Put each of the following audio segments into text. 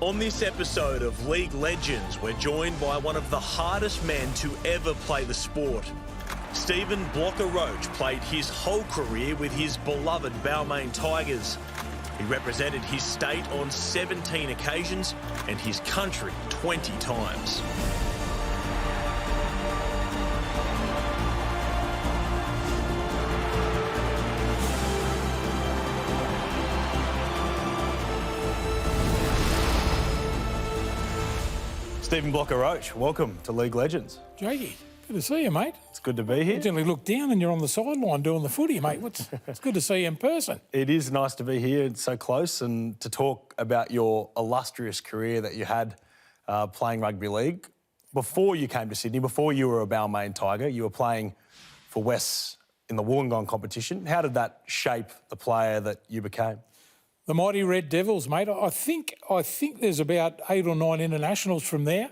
On this episode of League Legends, we're joined by one of the hardest men to ever play the sport. Stephen Blocker Roach played his whole career with his beloved Balmain Tigers. He represented his state on 17 occasions and his country 20 times. Stephen Blocker Roach, welcome to League Legends. Jakey, good to see you, mate. It's good to be here. I generally look down and you're on the sideline doing the footy, mate. It's good to see you in person. It is nice to be here. It's so close, and to talk about your illustrious career that you had playing rugby league. Before you came to Sydney, before you were a Balmain Tiger, you were playing for West in the Wollongong competition. How did that shape the player that you became? The mighty Red Devils, mate. I think there's about 8 or 9 internationals from there.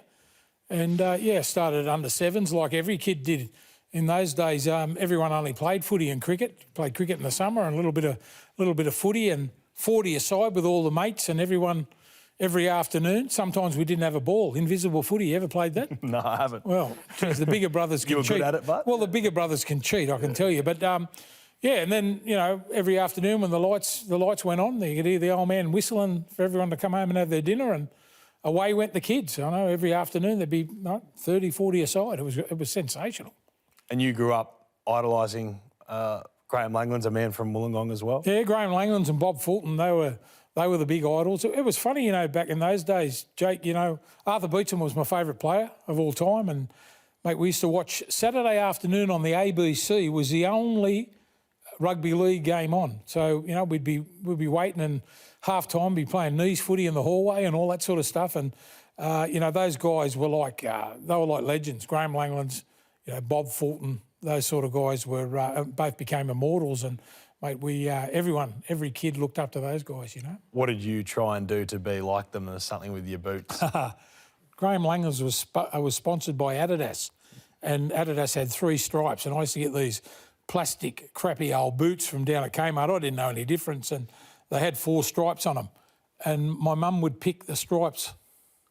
And, started at under sevens like every kid did. In those days, everyone only played footy and cricket, played cricket in the summer and a little bit of footy, and 40 aside with all the mates and everyone every afternoon. Sometimes we didn't have a ball. Invisible footy, you ever played that? No, I haven't. Well, geez, the bigger brothers can cheat. You were good at it, but? Well, the bigger brothers can cheat, I can tell you. But, and then, every afternoon when the lights went on, you could hear the old man whistling for everyone to come home and have their dinner, and away went the kids. I know every afternoon there'd be 30, 40 aside. It was sensational. And you grew up idolising Graham Langlands, a man from Wollongong as well? Yeah, Graham Langlands and Bob Fulton, they were the big idols. It was funny, back in those days, Jake, Arthur Beetson was my favourite player of all time, and, mate, we used to watch Saturday afternoon on the ABC was the only rugby league game on. So, we'd be waiting, and half-time be playing knees footy in the hallway and all that sort of stuff. And, those guys were like, legends. Graham Langlands, Bob Fulton, those sort of guys were both became immortals. And, mate, every kid looked up to those guys, What did you try and do to be like them? There's something with your boots. Graham Langlands was sponsored by Adidas, and Adidas had 3 stripes, and I used to get these plastic, crappy old boots from down at Kmart. I didn't know any difference, and they had 4 stripes on them. And my mum would pick the stripes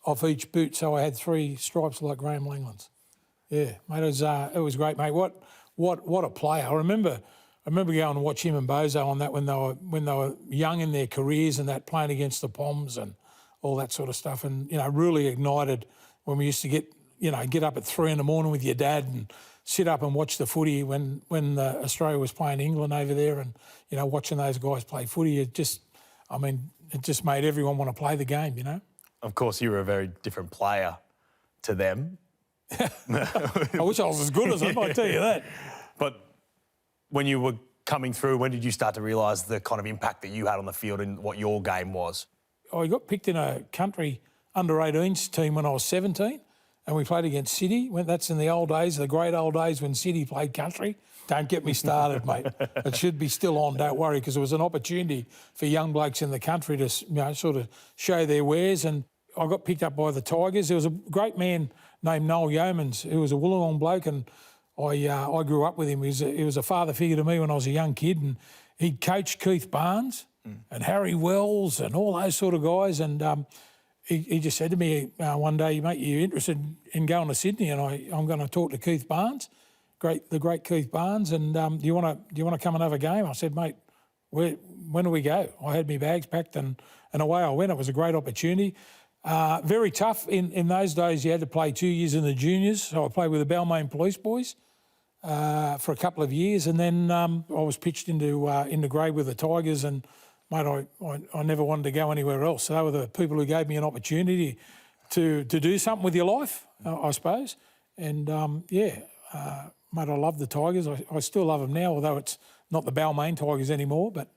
off each boot, so I had 3 stripes like Graham Langlands. Yeah, mate, it was great, mate. What a player! I remember going and watch him and Bozo on that when they were young in their careers, and that playing against the Poms and all that sort of stuff, and really ignited when we used to get up at 3 in the morning with your dad and sit up and watch the footy when Australia was playing England over there, and watching those guys play footy. It just made everyone want to play the game. Of course, you were a very different player to them. I wish I was as good as them, I tell you that. But when you were coming through, when did you start to realise the kind of impact that you had on the field and what your game was? I got picked in a country under-18s team when I was 17. And we played against City. That's in the old days, the great old days when City played country. Don't get me started, mate. It should be still on, don't worry, because it was an opportunity for young blokes in the country to sort of show their wares. And I got picked up by the Tigers. There was a great man named Noel Yeomans, who was a Wollongong bloke, and I grew up with him. He was a father figure to me when I was a young kid, and he'd coached Keith Barnes and Harry Wells and all those sort of guys. And he just said to me one day, mate, you interested in going to Sydney? And I'm going to talk to Keith Barnes, the great Keith Barnes, and do you want to come and have a game? I said, mate, when do we go? I had my bags packed and away I went. It was a great opportunity. Very tough. In those days, you had to play 2 years in the juniors, so I played with the Balmain Police Boys for a couple of years, and then I was pitched into grade with the Tigers, and mate, I never wanted to go anywhere else. So they were the people who gave me an opportunity to do something with your life, I suppose. And, mate, I love the Tigers. I still love them now, although it's not the Balmain Tigers anymore. But,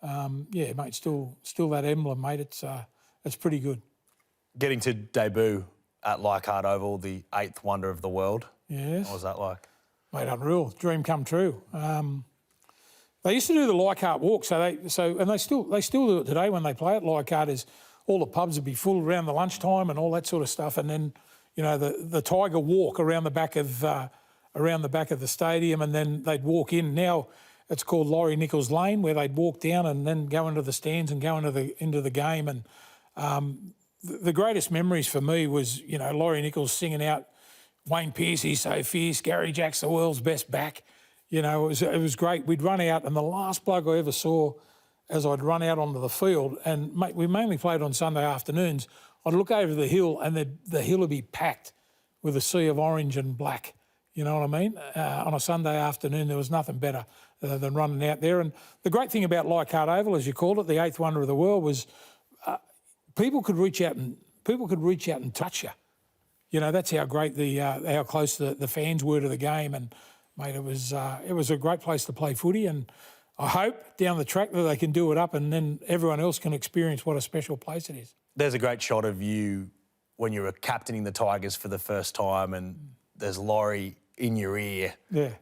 mate, still that emblem, mate. It's pretty good. Getting to debut at Leichhardt Oval, the 8th wonder of the world. Yes. What was that like? Mate, unreal. Dream come true. They used to do the Leichhardt walk, and they still do it today when they play at Leichhardt. Is all the pubs would be full around the lunchtime and all that sort of stuff, and then the Tiger walk around the back of the stadium, and then they'd walk in. Now it's called Laurie Nichols Lane, where they'd walk down and then go into the stands and go into the game, and the greatest memories for me was, you know, Laurie Nichols singing out Wayne Pearce, he's so fierce, Gary Jack's the world's best back. You know, it was great. We'd run out, and the last bloke I ever saw as I'd run out onto the field, and we mainly played on Sunday afternoons, I'd look over the hill and the hill would be packed with a sea of orange and black. You know what I mean? On a Sunday afternoon, there was nothing better than running out there. And the great thing about Leichhardt Oval, as you called it, the eighth wonder of the world, was people could reach out and touch you. You know, that's how great how close the fans were to the game. And mate, it was a great place to play footy. And I hope down the track that they can do it up, and then everyone else can experience what a special place it is. There's a great shot of you when you were captaining the Tigers for the first time, and there's Laurie in your ear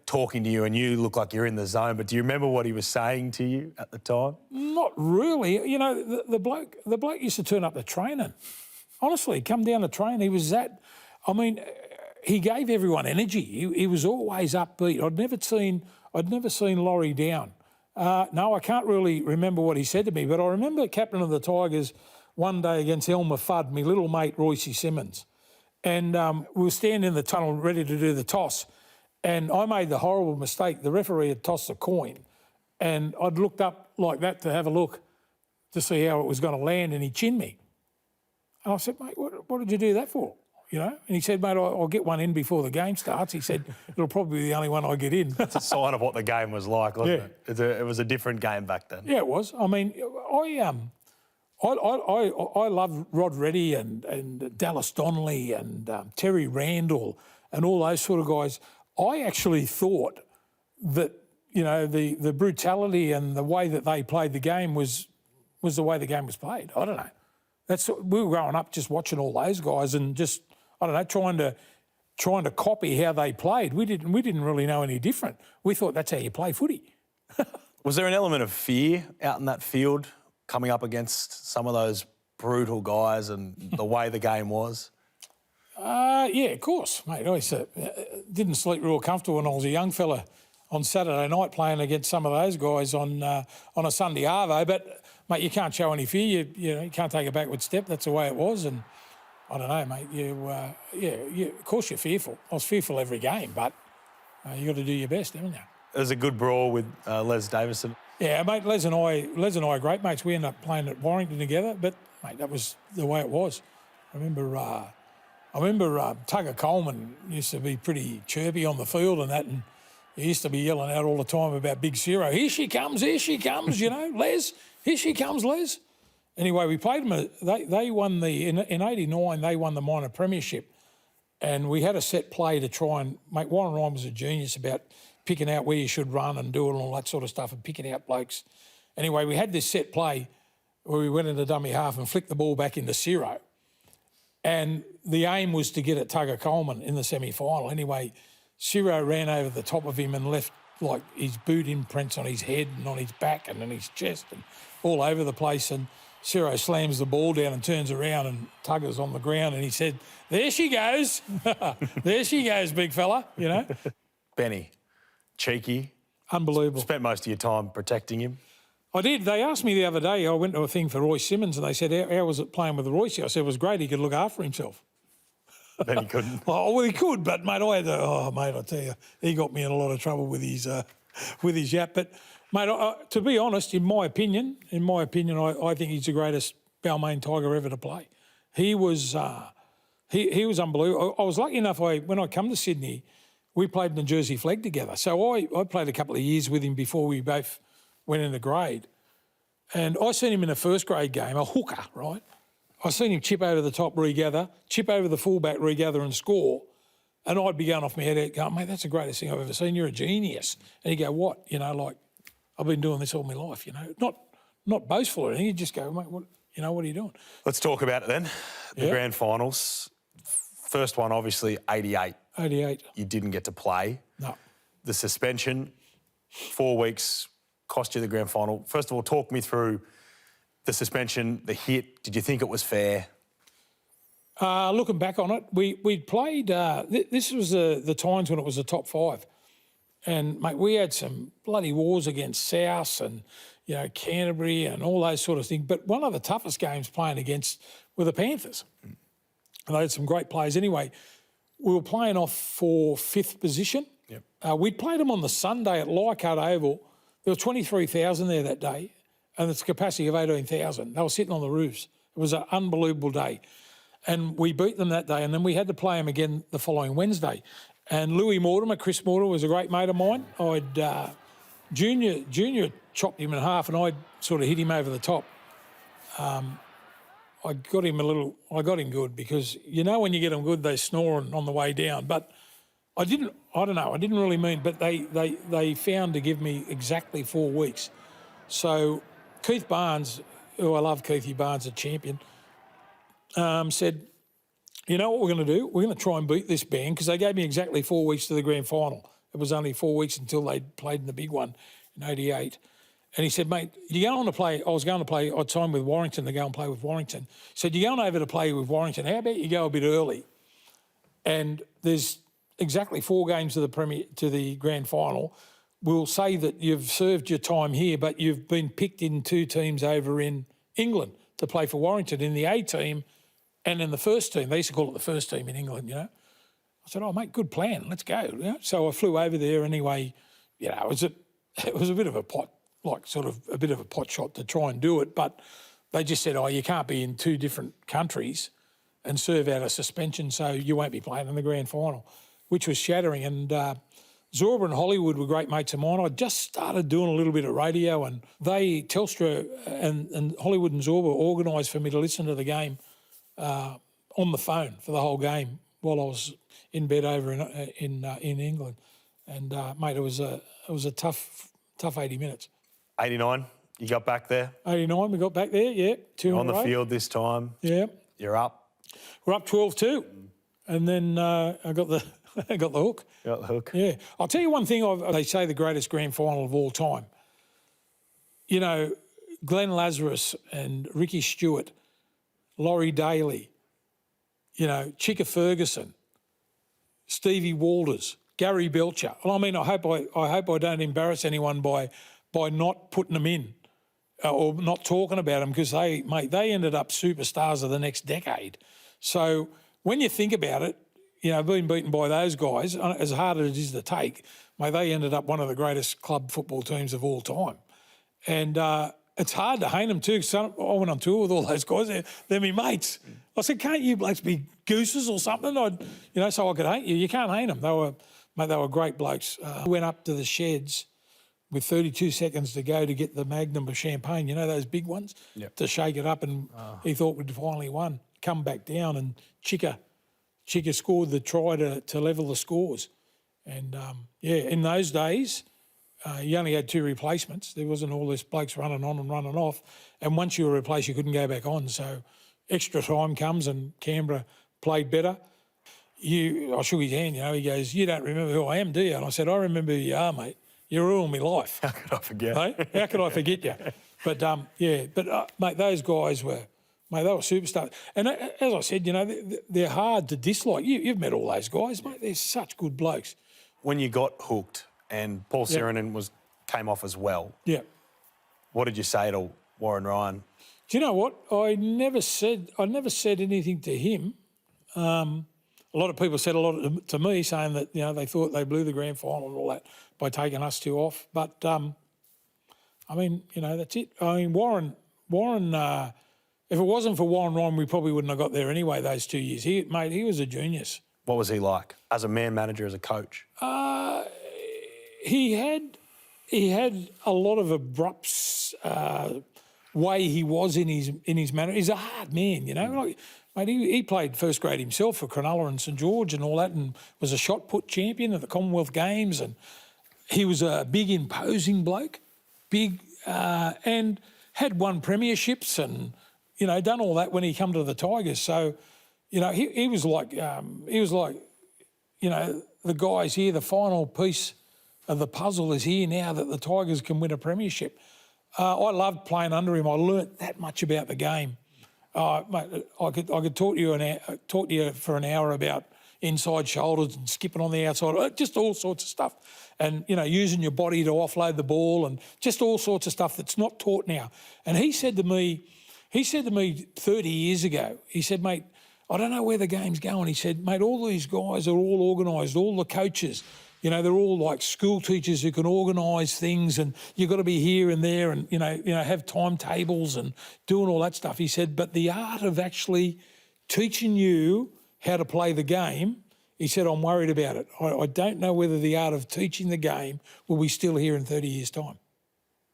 talking to you, and you look like you're in the zone. But do you remember what he was saying to you at the time? Not really. You know, the bloke used to turn up to training. Honestly, come down to train. He was that. I mean, he gave everyone energy. He was always upbeat. I'd never seen Laurie down. No, I can't really remember what he said to me, but I remember captain of the Tigers one day against Elmer Fudd, my little mate Royce Simmons. And we were standing in the tunnel ready to do the toss, and I made the horrible mistake. The referee had tossed a coin, and I'd looked up like that to have a look to see how it was going to land, and he chinned me. And I said, mate, what did you do that for? You know? And he said, mate, I'll get one in before the game starts. He said, it'll probably be the only one I get in. It's a sign of what the game was like, wasn't it? It was a different game back then. Yeah, it was. I mean, I love Rod Reddy and Dallas Donnelly and Terry Randall and all those sort of guys. I actually thought that, you know, the brutality and the way that they played the game was the way the game was played. I don't know. We were growing up just watching all those guys and just, I don't know, trying to copy how they played. We didn't really know any different. We thought that's how you play footy. Was there an element of fear out in that field, coming up against some of those brutal guys and the way the game was? Yeah, of course, mate. I didn't sleep real comfortable when I was a young fella on Saturday night playing against some of those guys on a Sunday arvo. But, mate, you can't show any fear. You can't take a backward step. That's the way it was. And I don't know, mate. Of course you're fearful. I was fearful every game, but you got to do your best, haven't you? It was a good brawl with Les Davison. Yeah, mate, Les and I are great mates. We ended up playing at Warrington together, but, mate, that was the way it was. I remember Tugger Coleman used to be pretty chirpy on the field and that, and he used to be yelling out all the time about Big Ciro. Here she comes, you know, Les, here she comes, Les. Anyway, we played them. They won in '89, they won the minor premiership, and we had a set play to try and, mate, Warren Ryan was a genius about picking out where you should run and do it and all that sort of stuff and picking out blokes. Anyway, we had this set play where we went into dummy half and flicked the ball back into Ciro. And the aim was to get at Tugger Coleman in the semi-final. Anyway, Ciro ran over the top of him and left like his boot imprints on his head and on his back and on his chest and all over the place. And Ciro slams the ball down and turns around and Tugger's on the ground and he said, there she goes. There she goes, big fella, you know. Benny, cheeky. Unbelievable. Spent most of your time protecting him. I did. They asked me the other day, I went to a thing for Royce Simmons and they said, how was it playing with Royce? I said, it was great. He could look after himself. Then he couldn't. Well, he could, but, mate, I tell you, he got me in a lot of trouble with his yap. But, mate, to be honest, in my opinion, I think he's the greatest Balmain Tiger ever to play. He was unbelievable. I was lucky enough, when I come to Sydney, we played in the Jersey flag together. So I played a couple of years with him before we both went into grade. And I seen him in a first grade game, a hooker, right? I seen him chip over the top, regather, chip over the fullback, regather and score. And I'd be going off my head going, mate, that's the greatest thing I've ever seen. You're a genius. And he'd go, what? You know, like, I've been doing this all my life, you know. Not boastful or anything. He'd just go, mate, what are you doing? Let's talk about it then. The grand finals. First one, obviously, 88. 88. You didn't get to play. No. The suspension, 4 weeks, cost you the grand final. First of all, talk me through the suspension, the hit. Did you think it was fair? Looking back on it, we'd played, this was the times when it was the top five. And, mate, we had some bloody wars against South and, you know, Canterbury and all those sort of things. But one of the toughest games playing against were the Panthers. And they had some great players. Anyway, we were playing off for 5th position. Yep. We'd played them on the Sunday at Leichhardt Oval. There were 23,000 there that day, and it's a capacity of 18,000. They were sitting on the roofs. It was an unbelievable day. And we beat them that day, and then we had to play them again the following Wednesday. And Louis Mortimer, Chris Mortimer, was a great mate of mine. Junior chopped him in half, and I sort of hit him over the top. I got him good, because you know when you get them good, they snore on the way down. But I didn't really mean, but they found to give me exactly 4 weeks. So Keith Barnes, who I love, Keithy Barnes, a champion, said, you know what we're going to do? We're going to try and beat this band, because they gave me exactly 4 weeks to the grand final. It was only 4 weeks until they played in the big one in '88. And he said, mate, you go on to play. I'd signed with Warrington to go and play with Warrington. He said, you're going over to play with Warrington. How about you go a bit early? And there's exactly 4 games to the grand final. We'll say that you've served your time here, but you've been picked in 2 teams over in England to play for Warrington, in the A team and in the first team. They used to call it the first team in England, you know. I said, oh, mate, good plan. Let's go. You know? So I flew over there anyway. You know, it was a bit of a pot shot to try and do it, but they just said, oh, you can't be in 2 different countries and serve out a suspension, so you won't be playing in the grand final, which was shattering. And Zorba and Hollywood were great mates of mine. I just started doing a little bit of radio, and Telstra and Hollywood and Zorba organised for me to listen to the game on the phone for the whole game while I was in bed over in England. And mate, it was a tough 80 minutes. 89, you got back there? 89, we got back there, yeah. 2 You're on the field this time. Yeah. You're up. We're up 12-2. And then I got the hook. Got the hook. Yeah. I'll tell you one thing, they say the greatest grand final of all time. You know, Glenn Lazarus and Ricky Stewart, Laurie Daly, you know, Chicka Ferguson, Stevie Walters, Gary Belcher. Well, I mean, I hope I don't embarrass anyone by not putting them in or not talking about them, because they ended up superstars of the next decade. So when you think about it, you know, being beaten by those guys, as hard as it is to take, mate, they ended up one of the greatest club football teams of all time. And it's hard to hate them too, because I went on tour with all those guys. They're my mates. I said, can't you blokes be gooses or something? So I could hate you. You can't hate them. They were great blokes. We went up to the sheds with 32 seconds to go to get the magnum of champagne, you know, those big ones, to shake it up, and he thought we'd finally won. Come back down, and Chicka scored the try to level the scores. And, in those days, you only had 2 replacements. There wasn't all this blokes running on and running off. And once you were replaced, you couldn't go back on. So extra time comes, and Canberra played better. I shook his hand, you know, he goes, you don't remember who I am, do you? And I said, I remember who you are, mate. You ruined my life. How could I forget? Hey? How could I forget you? But, mate, those guys were superstars. And as I said, you know, they're hard to dislike. You've met all those guys, mate. They're such good blokes. When you got hooked and Paul Sirenen came off as well, what did you say to Warren Ryan? Do you know what? I never said anything to him. A lot of people said a lot to me, saying that, you know, they thought they blew the grand final and all that by taking us 2 off. But, I mean, you know, that's it. I mean, Warren, if it wasn't for Warren Ryan, we probably wouldn't have got there anyway those 2 years. He was a genius. What was he like as a man manager, as a coach? He had a lot of abrupt way he was in his manner. He's a hard man, you know. Like, mate, he played first grade himself for Cronulla and St George and all that, and was a shot put champion at the Commonwealth Games, and he was a big, imposing bloke, and had won premierships, and, you know, done all that when he come to the Tigers. So, you know, he was like, you know, the guys here, the final piece of the puzzle is here now that the Tigers can win a premiership. I loved playing under him. I learnt that much about the game. Mate, I could talk to you for an hour about inside shoulders and skipping on the outside, just all sorts of stuff. And, you know, using your body to offload the ball, and just all sorts of stuff that's not taught now. And he said to me, He said to me 30 years ago, he said, mate, I don't know where the game's going. He said, mate, all these guys are all organised, all the coaches, you know, they're all like school teachers who can organise things, and you've got to be here and there and, you know, have timetables and doing all that stuff. He said, but the art of actually teaching you how to play the game, he said, I'm worried about it. I don't know whether the art of teaching the game will be still here in 30 years' time.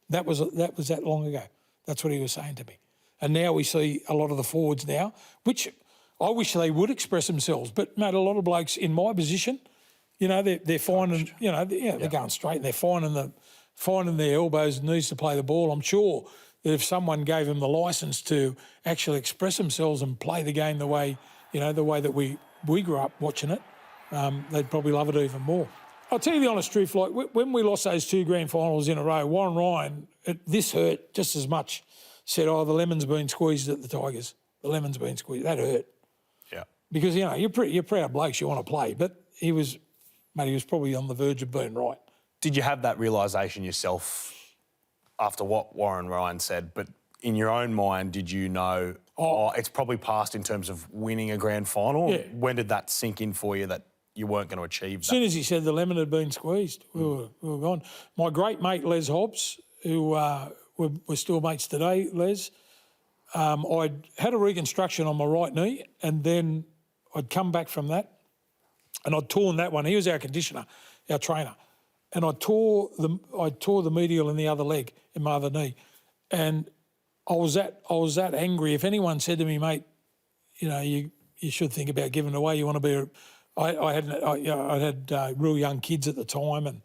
That was that long ago. That's what he was saying to me. And now we see a lot of the forwards now, which I wish they would express themselves. But, mate, a lot of blokes in my position, you know, they're finding, you know, they're going straight and they're finding their elbows and knees to play the ball. I'm sure that if someone gave them the licence to actually express themselves and play the game the way, you know, the way that we grew up watching it, they'd probably love it even more. I'll tell you the honest truth, like when we lost those 2 grand finals in a row, Warren Ryan, this hurt just as much, said, oh, the lemon's been squeezed at the Tigers. The lemon's been squeezed. That hurt. Yeah. Because, you know, you're proud blokes, you want to play, but he was probably on the verge of being right. Did you have that realisation yourself after what Warren Ryan said, but in your own mind, did you know, it's probably past in terms of winning a grand final? Yeah. When did that sink in for you that you weren't going to achieve that? As soon as he said the lemon had been squeezed, we were gone. My great mate, Les Hobbs, who we're still mates today, Les, I'd had a reconstruction on my right knee, and then I'd come back from that and I'd torn that one. He was our conditioner, our trainer. And I tore the medial in the other leg, in my other knee. And I was that angry. If anyone said to me, mate, you know, you should think about giving it away. You want to be I had real young kids at the time, and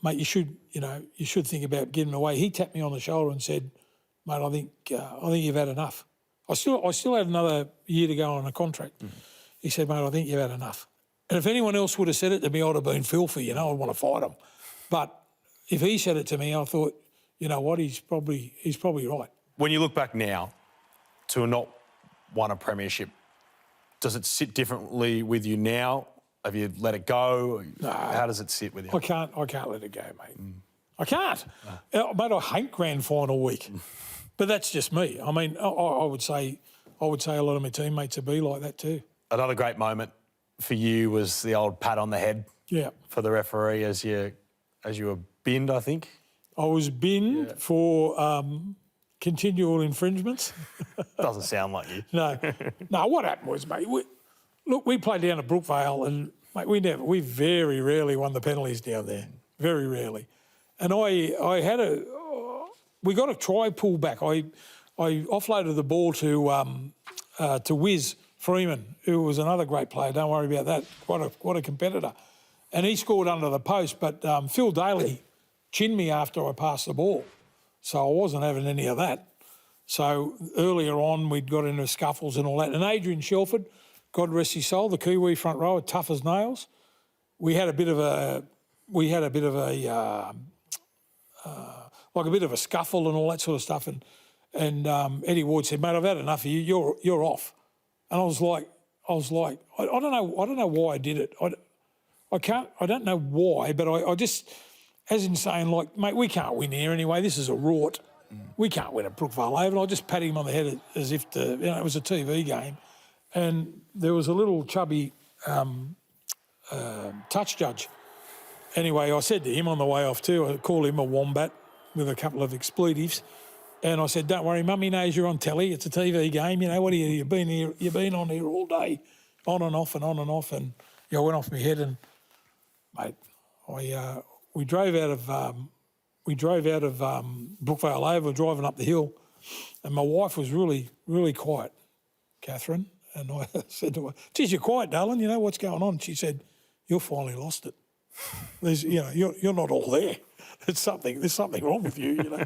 mate, you should think about giving it away. He tapped me on the shoulder and said, mate, I think you've had enough. I still had another year to go on a contract. Mm-hmm. He said, mate, I think you've had enough. And if anyone else would have said it to me, I'd have been filthy, you know, I'd want to fight him. But if he said it to me, I thought, you know what, he's probably right. When you look back now to not won a premiership, does it sit differently with you now? Have you let it go? No. How does it sit with you? I can't let it go, mate. I can't. Mate, I hate grand final week. But that's just me. I mean, I would say a lot of my teammates would be like that too. Another great moment for you was the old pat on the head for the referee as you were binned, I think. I was binned for continual infringements. Doesn't sound like you. No, what happened was, mate, we played down at Brookvale, and mate, we very rarely won the penalties down there, very rarely. And we got a try pull back. I offloaded the ball to Wiz Freeman, who was another great player. Don't worry about that. Quite a competitor. And he scored under the post, but Phil Daly chinned me after I passed the ball. So I wasn't having any of that. So earlier on, we'd got into scuffles and all that. And Adrian Shelford, God rest his soul, the Kiwi front rower, tough as nails. We had a bit of a scuffle and all that sort of stuff. And Eddie Ward said, mate, I've had enough of you. You're off. And I was like, I don't know why I did it. I don't know why, but I just, as in saying, like, mate, we can't win here anyway. This is a rort. We can't win at Brookvale Oval. I just patted him on the head as if it was a TV game. And there was a little chubby touch judge. Anyway, I said to him on the way off too, I called him a wombat with a couple of expletives. And I said, don't worry, Mummy knows you're on telly. It's a TV game. You know, what are you? You've been on here all day, on and off and on and off. And I went off my head and, mate, we drove out of Brookvale Oval, driving up the hill, and my wife was really, really quiet, Catherine. And I said to her, geez, you're quiet, darling. You know what's going on? She said, you've finally lost it. You're not all there. There's something wrong with you, you know.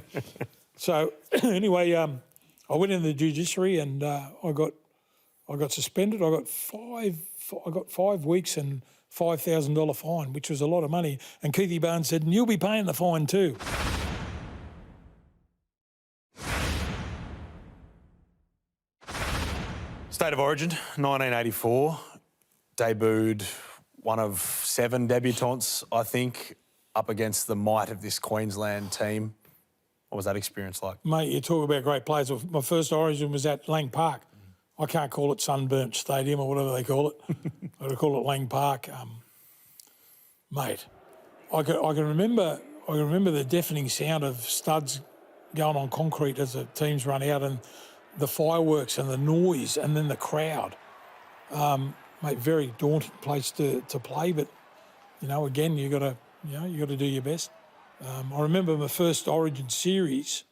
So anyway, I went in the judiciary and I got suspended. I got 5 weeks and $5,000 fine, which was a lot of money. And Keithy Barnes said, and you'll be paying the fine too. State of Origin, 1984, debuted one of 7 debutants, I think, up against the might of this Queensland team. What was that experience like? Mate, you talk about great players. My first origin was at Lang Park. I can't call it Sunburnt Stadium or whatever they call it. I call it Lang Park. Mate, I can remember the deafening sound of studs going on concrete as the teams run out, and the fireworks and the noise, and then the crowd. Mate, very daunting place to play, but again, you got to do your best. I remember my first Origin series.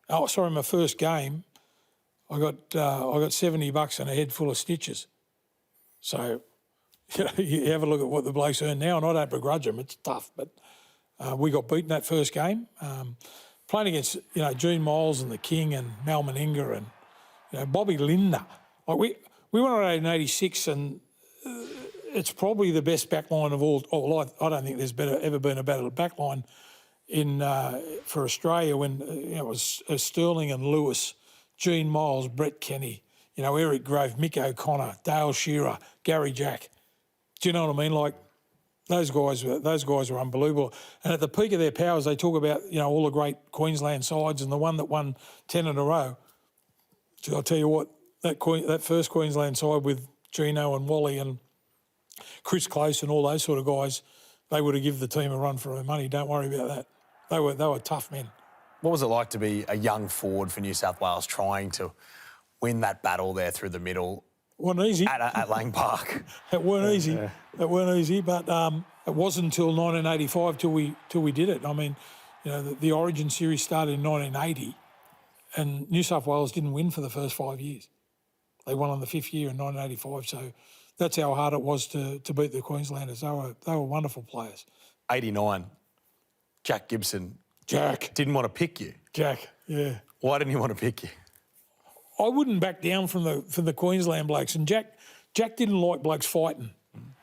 My first game. I got $70 and a head full of stitches. So, you have a look at what the blokes earn now, and I don't begrudge them. It's tough, but we got beaten that first game. Playing against Gene Miles and the King and Mal Meninga and Bobby Lindner. Like we went on in '86, and it's probably the best backline of all. I don't think there's ever been a better backline for Australia when it was Sterling and Lewis, Gene Miles, Brett Kenny, Eric Grove, Mick O'Connor, Dale Shearer, Gary Jack. Do you know what I mean? Like those guys were unbelievable. And at the peak of their powers, they talk about all the great Queensland sides, and the one that won 10 in a row. So I'll tell you what, that first Queensland side with Gino and Wally and Chris Close and all those sort of guys, they would have given the team a run for their money. Don't worry about that. They were tough men. What was it like to be a young forward for New South Wales trying to win that battle there through the middle? Wasn't easy. At Lang Park. It weren't easy. It weren't easy, but it wasn't until 1985 till we did it. I mean, the Origin series started in 1980, and New South Wales didn't win for the first 5 years. They won on the 5th year in 1985. So that's how hard it was to beat the Queenslanders. They were wonderful players. 89, Jack Gibson. Jack. Didn't want to pick you. Jack, yeah. Why didn't he want to pick you? I wouldn't back down from the Queensland blokes, and Jack didn't like blokes fighting.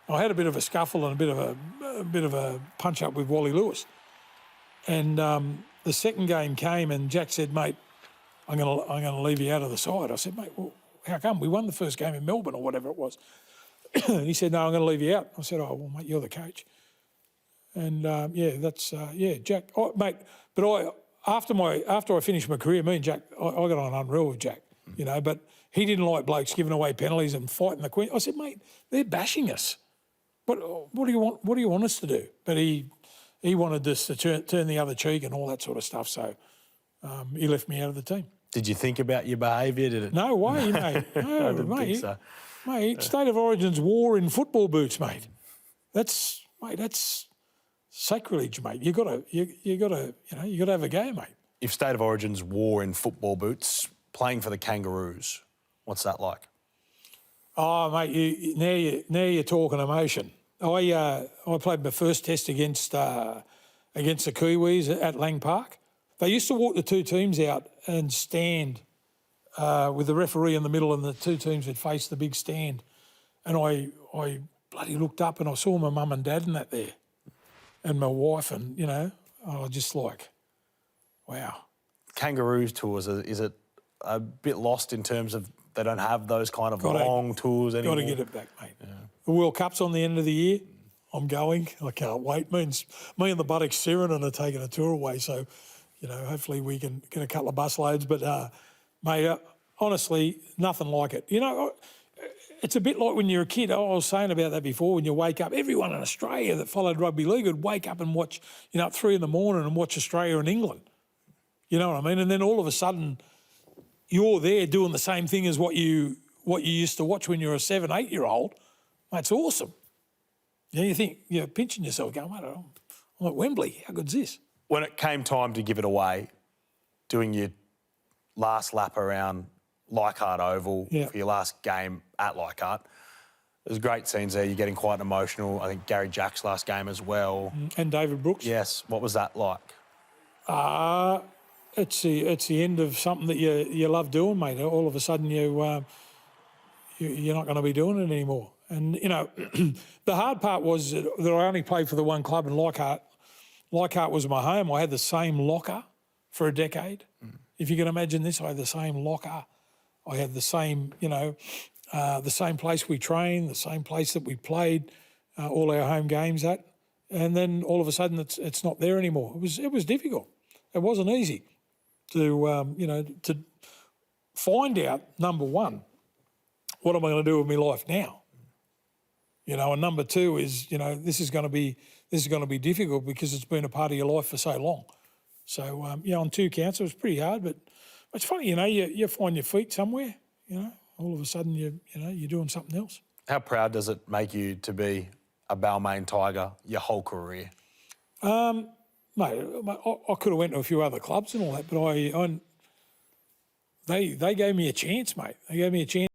I had a bit of a scuffle and a bit of a punch up with Wally Lewis, and the second game came, and Jack said, "Mate, I'm gonna leave you out of the side." I said, "Mate, well, how come? We won the first game in Melbourne or whatever it was." And he said, "No, I'm going to leave you out." I said, "Oh, well, mate, you're the coach." And Jack, mate. But after I finished my career, me and Jack, I got on unreal with Jack. But he didn't like blokes giving away penalties and fighting the Queen. I said, "Mate, they're bashing us. What do you want? What do you want us to do?" But he wanted us to turn the other cheek and all that sort of stuff. So he left me out of the team. Did you think about your behaviour? Did it? No way, mate. No, I didn't mate. think so. Mate, State of Origin's war in football boots, mate. That's sacrilege, mate. You gotta have a go, mate. If State of Origin's war in football boots, playing for the Kangaroos, what's that like? Oh, mate, now you're talking emotion. I played my first test against the Kiwis at Lang Park. They used to walk the two teams out and stand with the referee in the middle, and the two teams would face the big stand. And I bloody looked up and I saw my mum and dad and that there, and my wife, and I was just like, wow. Kangaroos tours, is it a bit lost in terms of they don't have those kind of long tours anymore? Got to get it back, mate. Yeah. The World Cup's on the end of the year. I'm going. I can't wait. Me and the Buttocks Sirenin are taking a tour away, so hopefully we can get a couple of bus loads. But mate, honestly, nothing like it. It's a bit like when you're a kid. I was saying about that before. When you wake up, everyone in Australia that followed rugby league would wake up and watch, at 3 a.m. and watch Australia and England. You know what I mean? And then all of a sudden, you're there doing the same thing as what you used to watch when you were a 7, 8-year-old. Mate, it's awesome. You think you're pinching yourself, going, "Mate, I'm at Wembley. How good's this?" When it came time to give it away, doing your last lap around Leichhardt Oval for your last game at Leichhardt, there's great scenes there. You're getting quite emotional. I think Gary Jack's last game as well. And David Brooks. Yes. What was that like? It's the end of something that you love doing, mate. All of a sudden you're not going to be doing it anymore. And the hard part was that I only played for the one club in Leichhardt. Leichhardt was my home. I had the same locker for a decade. If you can imagine this, I had the same locker. I had the same, the same place we trained, the same place that we played all our home games at. And then all of a sudden it's not there anymore. It was difficult. It wasn't easy. to find out, number one, what am I going to do with my life now? And number two is, this is going to be difficult because it's been a part of your life for so long. So, on two counts, it was pretty hard, but it's funny, you find your feet somewhere, all of a sudden you're doing something else. How proud does it make you to be a Balmain Tiger your whole career? Mate, I could have went to a few other clubs and all that, but they gave me a chance, mate. They gave me a chance.